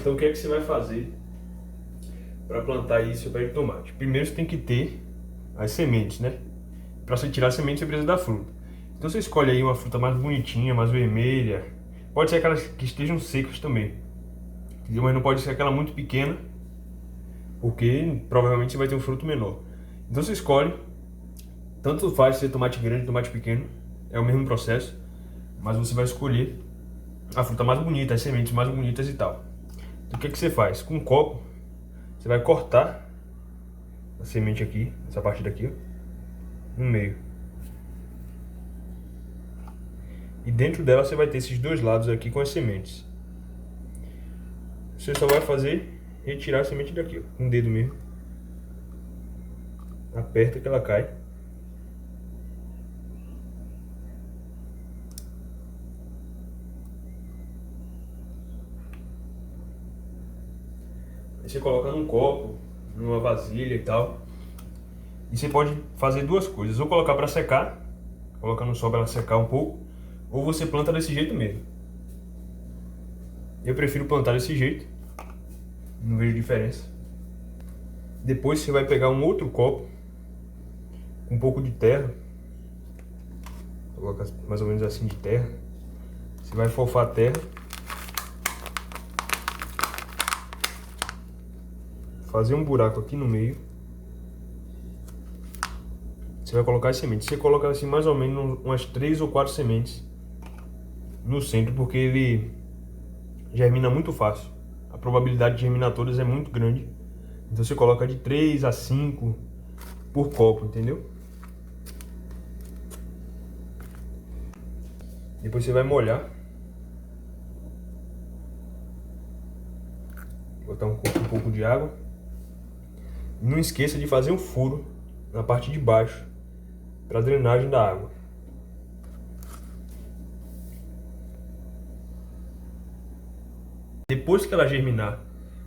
Então o que é que você vai fazer para plantar aí seu pé de tomate? Primeiro você tem que ter as sementes, né? Para você tirar a semente você precisa da fruta. Então você escolhe aí uma fruta mais bonitinha, mais vermelha. Pode ser aquelas que estejam secas também, entendeu? Mas não pode ser aquela muito pequena, porque provavelmente você vai ter um fruto menor. Então você escolhe, tanto faz ser tomate grande, tomate pequeno, é o mesmo processo, mas você vai escolher a fruta mais bonita, as sementes mais bonitas e tal. Então o que é que você faz? Com um copo, você vai cortar a semente aqui, essa parte daqui, ó, no meio. E dentro dela você vai ter esses dois lados aqui com as sementes. Você só vai fazer retirar a semente daqui, ó, com o dedo mesmo. Aperta que ela cai. Aí você coloca num copo, numa vasilha e tal. E você pode fazer duas coisas: ou colocar para secar, colocar no sol para ela secar um pouco, ou você planta desse jeito mesmo. Eu prefiro plantar desse jeito, não vejo diferença. Depois você vai pegar um outro copo com um pouco de terra, coloca mais ou menos assim de terra. Você vai fofar a terra, fazer um buraco aqui no meio. Você vai colocar as sementes. Você coloca assim mais ou menos umas 3 ou 4 sementes no centro, porque ele germina muito fácil. A probabilidade de germinar todas é muito grande. Então você coloca de 3 a 5 por copo, entendeu? Depois você vai molhar. Botar um pouco de água. Não esqueça de fazer um furo na parte de baixo para drenagem da água. Depois que ela germinar,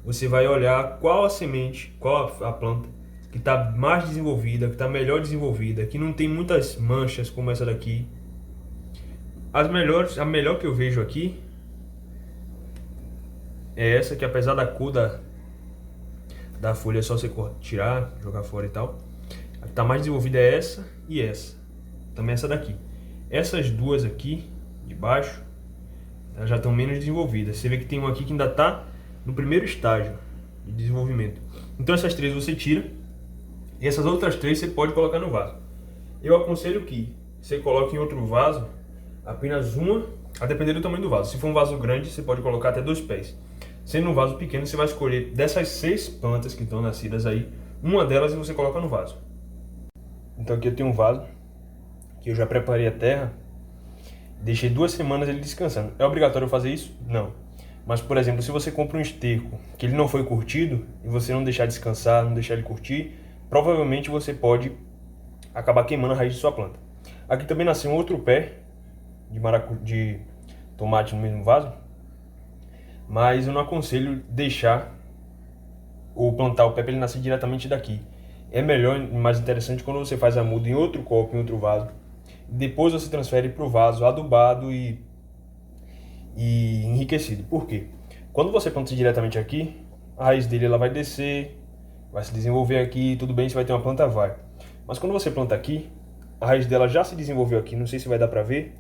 você vai olhar qual a semente, qual a planta que está mais desenvolvida, que está melhor desenvolvida, que não tem muitas manchas como essa daqui. A melhor que eu vejo aqui é essa, que apesar da cor da folha é só você tirar, jogar fora e tal. A que está mais desenvolvida é essa e essa. Também essa daqui. Essas duas aqui, de baixo, elas já estão menos desenvolvidas. Você vê que tem uma aqui que ainda está no primeiro estágio de desenvolvimento. Então essas três você tira. E essas outras três você pode colocar no vaso. Eu aconselho que você coloque em outro vaso apenas uma, a depender do tamanho do vaso. Se for um vaso grande, você pode colocar até 2 pés. Sendo um vaso pequeno, você vai escolher dessas 6 plantas que estão nascidas aí, uma delas e você coloca no vaso. Então aqui eu tenho um vaso, que eu já preparei a terra, deixei 2 semanas ele descansando. É obrigatório eu fazer isso? Não. Mas, por exemplo, se você compra um esterco que ele não foi curtido, e você não deixar descansar, não deixar ele curtir, provavelmente você pode acabar queimando a raiz de sua planta. Aqui também nasceu um outro pé de tomate no mesmo vaso, mas eu não aconselho deixar ou plantar o pé para ele nascer diretamente daqui. É melhor e mais interessante quando você faz a muda em outro copo, em outro vaso. Depois você transfere para o vaso adubado e enriquecido. Por quê? Quando você planta diretamente aqui, a raiz dele ela vai descer, vai se desenvolver aqui, tudo bem, você vai ter uma planta, vai. Mas quando você planta aqui, a raiz dela já se desenvolveu aqui, não sei se vai dar para ver,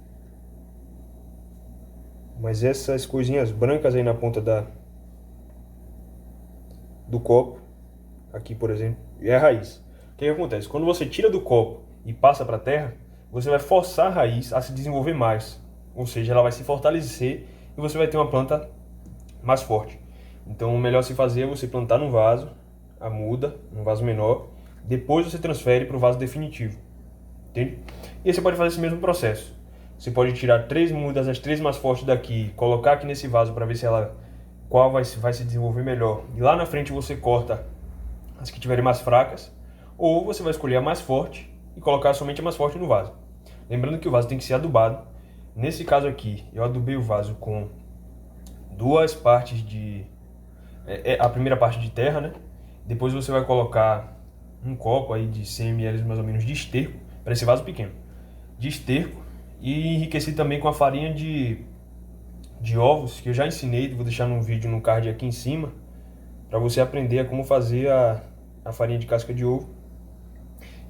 mas essas coisinhas brancas aí na ponta do copo, aqui por exemplo, é a raiz. O que acontece? Quando você tira do copo e passa para a terra, você vai forçar a raiz a se desenvolver mais. Ou seja, ela vai se fortalecer e você vai ter uma planta mais forte. Então o melhor se fazer é você plantar num vaso, a muda, num vaso menor, depois você transfere para o vaso definitivo. Entende? E aí você pode fazer esse mesmo processo. Você pode tirar 3 mudas, as 3 mais fortes daqui, colocar aqui nesse vaso para ver se qual vai se desenvolver melhor. E lá na frente você corta as que estiverem mais fracas, ou você vai escolher a mais forte e colocar somente a mais forte no vaso. Lembrando que o vaso tem que ser adubado. Nesse caso aqui, eu adubei o vaso com 2 partes a primeira parte de terra, né? Depois você vai colocar um copo aí de 100 ml mais ou menos de esterco, para esse vaso pequeno, de esterco, e enriqueci também com a farinha de ovos que eu já ensinei, vou deixar num vídeo no card aqui em cima, para você aprender a como fazer a farinha de casca de ovo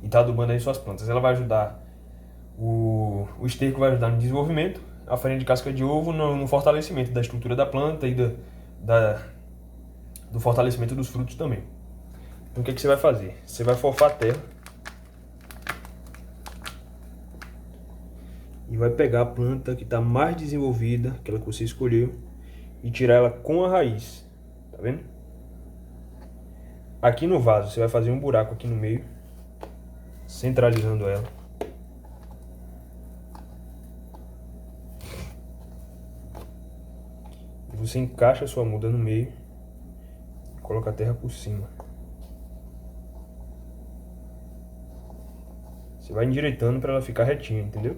e tá adubando aí suas plantas. Ela vai ajudar, o esterco vai ajudar no desenvolvimento, a farinha de casca de ovo no fortalecimento da estrutura da planta e do fortalecimento dos frutos também. Então o que você vai fazer? Você vai forfar a terra e vai pegar a planta que está mais desenvolvida, aquela que você escolheu, e tirar ela com a raiz, tá vendo? Aqui no vaso você vai fazer um buraco aqui no meio, centralizando ela. E você encaixa a sua muda no meio e coloca a terra por cima. Você vai endireitando para ela ficar retinha, entendeu?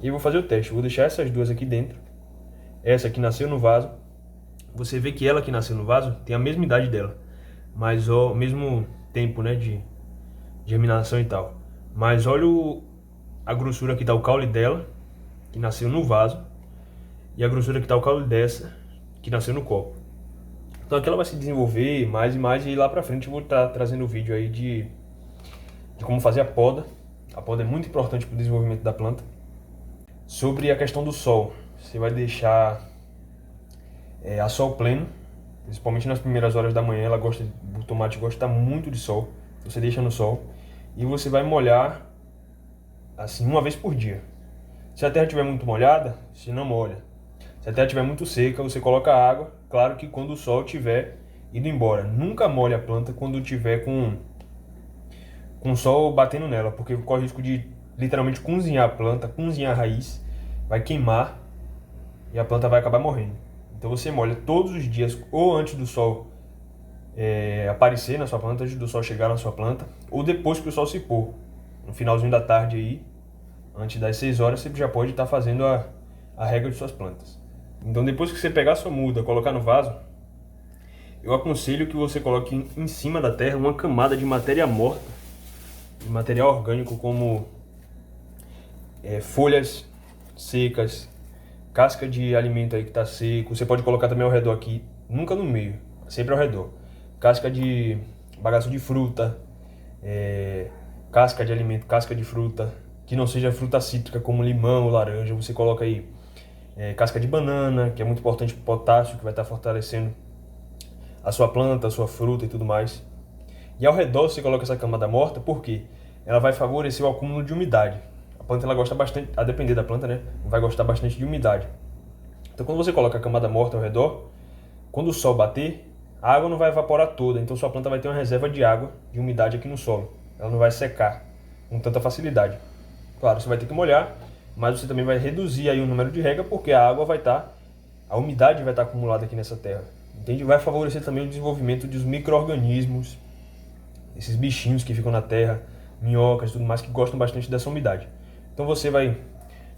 E eu vou fazer o teste. Eu vou deixar essas duas aqui dentro. Essa que nasceu no vaso. Você vê que ela que nasceu no vaso tem a mesma idade dela, mas o mesmo tempo, né, de germinação e tal. Mas olha a grossura que tá o caule dela, que nasceu no vaso, e a grossura que tá o caule dessa, que nasceu no copo. Então aqui ela vai se desenvolver mais e mais, e lá pra frente eu vou estar trazendo vídeo aí de como fazer a poda. A poda é muito importante para o desenvolvimento da planta. Sobre a questão do sol, você vai deixar a sol pleno, principalmente nas primeiras horas da manhã. O tomate gosta muito de sol, você deixa no sol e você vai molhar assim uma vez por dia. Se a terra estiver muito molhada, você não molha. Se a terra estiver muito seca, você coloca água. Claro que quando o sol estiver indo embora. Nunca molhe a planta quando estiver com o sol batendo nela, porque corre o risco de literalmente cozinhar a planta, cozinhar a raiz, vai queimar e a planta vai acabar morrendo. Então você molha todos os dias, ou antes do sol aparecer na sua planta, antes do sol chegar na sua planta, ou depois que o sol se pôr, no finalzinho da tarde aí, antes das 6 horas, você já pode estar fazendo a rega de suas plantas. Então depois que você pegar a sua muda, colocar no vaso, eu aconselho que você coloque em cima da terra uma camada de matéria morta, de material orgânico como folhas secas, casca de alimento aí que está seco. Você pode colocar também ao redor aqui, nunca no meio, sempre ao redor. Casca de bagaço de fruta, casca de alimento, casca de fruta, que não seja fruta cítrica como limão ou laranja. Você coloca aí casca de banana, que é muito importante para o potássio, que vai estar fortalecendo a sua planta, a sua fruta e tudo mais. E ao redor você coloca essa camada morta, porque ela vai favorecer o acúmulo de umidade. A planta ela gosta bastante, a depender da planta, né, vai gostar bastante de umidade. Então quando você coloca a camada morta ao redor, quando o sol bater, a água não vai evaporar toda, então sua planta vai ter uma reserva de água, de umidade aqui no solo. Ela não vai secar com tanta facilidade. Claro, você vai ter que molhar, mas você também vai reduzir aí o número de rega, porque a água vai estar, a umidade vai estar acumulada aqui nessa terra. Entende? Vai favorecer também o desenvolvimento dos micro-organismos, esses bichinhos que ficam na terra, minhocas e tudo mais, que gostam bastante dessa umidade. Então você vai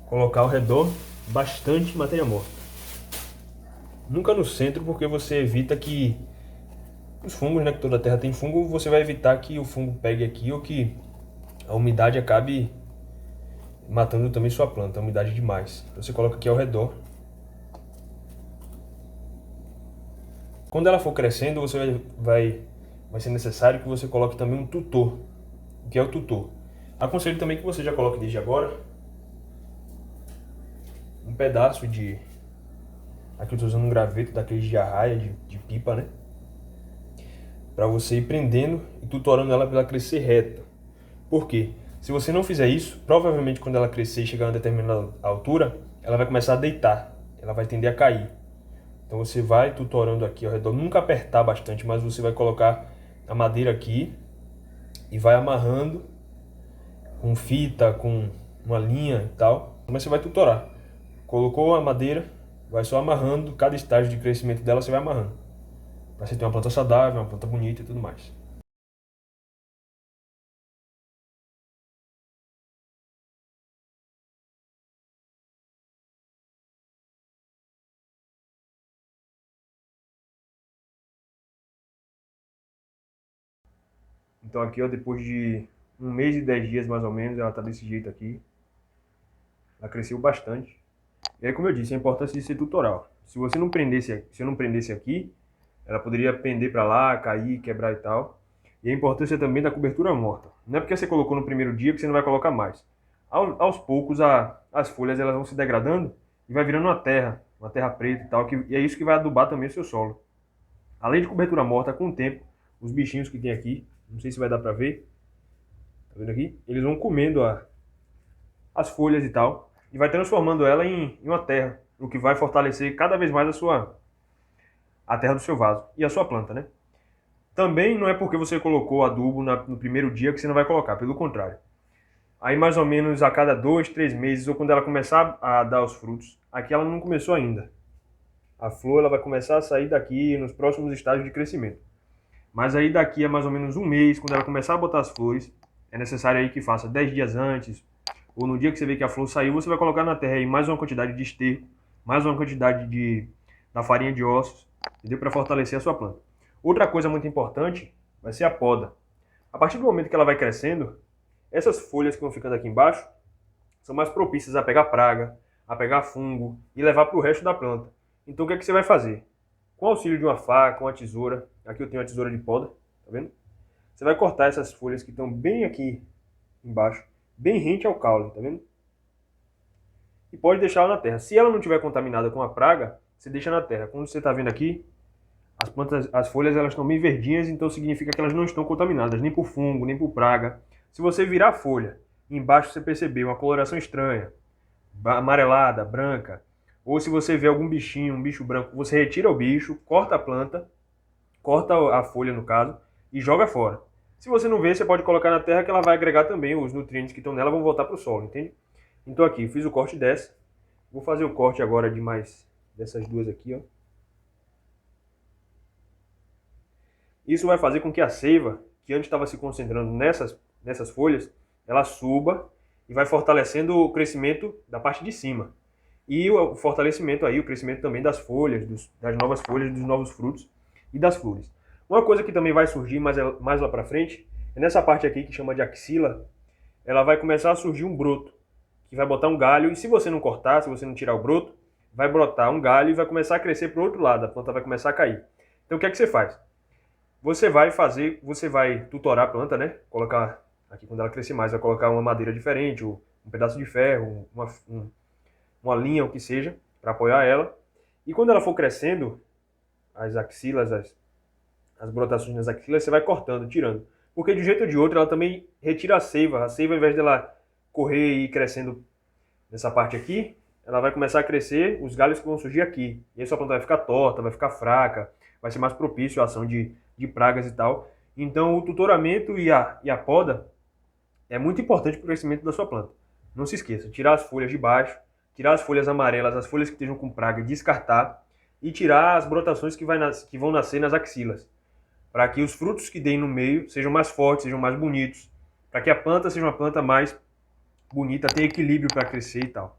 colocar ao redor bastante matéria morta. Nunca no centro, porque você evita que os fungos, né, que toda a terra tem fungo, você vai evitar que o fungo pegue aqui ou que a umidade acabe matando também sua planta, a umidade demais. Então você coloca aqui ao redor. Quando ela for crescendo, vai ser necessário que você coloque também um tutor. O que é o tutor? Aconselho também que você já coloque desde agora um pedaço de... Aqui eu estou usando um graveto daqueles de arraia, de pipa, né? Para você ir prendendo e tutorando ela para ela crescer reta. Por quê? Se você não fizer isso, provavelmente quando ela crescer e chegar a uma determinada altura, ela vai começar a deitar, ela vai tender a cair. Então você vai tutorando aqui ao redor, nunca apertar bastante, mas você vai colocar a madeira aqui e vai amarrando com fita, com uma linha e tal, mas você vai tutorar. Colocou a madeira, vai só amarrando, cada estágio de crescimento dela você vai amarrando. Para você ter uma planta saudável, uma planta bonita e tudo mais. Então aqui, ó, depois de 1 mês e 10 dias mais ou menos, ela tá desse jeito aqui. Ela cresceu bastante. E aí, como eu disse, a importância de ser tutoral. Se você não prendesse, se eu não prendesse aqui, ela poderia pender para lá, cair, quebrar e tal. E a importância também da cobertura morta. Não é porque você colocou no primeiro dia que você não vai colocar mais. Aos poucos, as folhas elas vão se degradando e vai virando uma terra preta e tal, e é isso que vai adubar também o seu solo. Além de cobertura morta, com o tempo, os bichinhos que tem aqui, não sei se vai dar para ver, tá vendo aqui? Eles vão comendo as folhas e tal, e vai transformando ela em uma terra, o que vai fortalecer cada vez mais a terra do seu vaso e a sua planta, né? Também não é porque você colocou adubo no primeiro dia que você não vai colocar, pelo contrário. Aí mais ou menos a cada 2, 3 meses, ou quando ela começar a dar os frutos, aqui ela não começou ainda. A flor ela vai começar a sair daqui nos próximos estágios de crescimento. Mas aí daqui a mais ou menos 1 mês, quando ela começar a botar as flores, é necessário aí que faça 10 dias antes, ou no dia que você vê que a flor saiu, você vai colocar na terra aí mais uma quantidade de esterco, mais uma quantidade da farinha de ossos, entendeu? Para fortalecer a sua planta. Outra coisa muito importante vai ser a poda. A partir do momento que ela vai crescendo, essas folhas que vão ficando aqui embaixo são mais propícias a pegar praga, a pegar fungo e levar para o resto da planta. Então o que é que você vai fazer? Com o auxílio de uma faca, uma tesoura, aqui eu tenho uma tesoura de poda, tá vendo? Você vai cortar essas folhas que estão bem aqui embaixo, bem rente ao caule, tá vendo? E pode deixar ela na terra. Se ela não estiver contaminada com a praga, você deixa na terra. Como você está vendo aqui, as plantas, as folhas elas estão bem verdinhas, então significa que elas não estão contaminadas, nem por fungo, nem por praga. Se você virar a folha, embaixo você perceber uma coloração estranha, amarelada, branca, ou se você vê algum bichinho, um bicho branco, você retira o bicho, corta a planta, corta a folha no caso, e joga fora. Se você não vê, você pode colocar na terra que ela vai agregar também, os nutrientes que estão nela vão voltar para o solo, entende? Então aqui, fiz o corte dessa, vou fazer o corte agora de mais dessas duas aqui, ó. Isso vai fazer com que a seiva, que antes estava se concentrando nessas folhas, ela suba e vai fortalecendo o crescimento da parte de cima. E o fortalecimento aí, o crescimento também das folhas, das novas folhas, dos novos frutos e das flores. Uma coisa que também vai surgir mais lá para frente, é nessa parte aqui que chama de axila, ela vai começar a surgir um broto, que vai botar um galho, e se você não cortar, se você não tirar o broto, vai brotar um galho e vai começar a crescer para o outro lado, a planta vai começar a cair. Então o que é que você faz? Você vai tutorar a planta, né? Colocar, aqui quando ela crescer mais, vai colocar uma madeira diferente, ou um pedaço de ferro, uma linha, o que seja, para apoiar ela. E quando ela for crescendo, as axilas, as brotações nas axilas, você vai cortando, tirando. Porque de um jeito ou de outro, ela também retira a seiva. A seiva, ao invés dela correr e ir crescendo nessa parte aqui, ela vai começar a crescer os galhos que vão surgir aqui. E aí sua planta vai ficar torta, vai ficar fraca, vai ser mais propício à ação de pragas e tal. Então o tutoramento e a poda é muito importante para o crescimento da sua planta. Não se esqueça, tirar as folhas de baixo, tirar as folhas amarelas, as folhas que estejam com praga, descartar e tirar as brotações que vão nascer nas axilas, para que os frutos que deem no meio sejam mais fortes, sejam mais bonitos, para que a planta seja uma planta mais bonita, tenha equilíbrio para crescer e tal.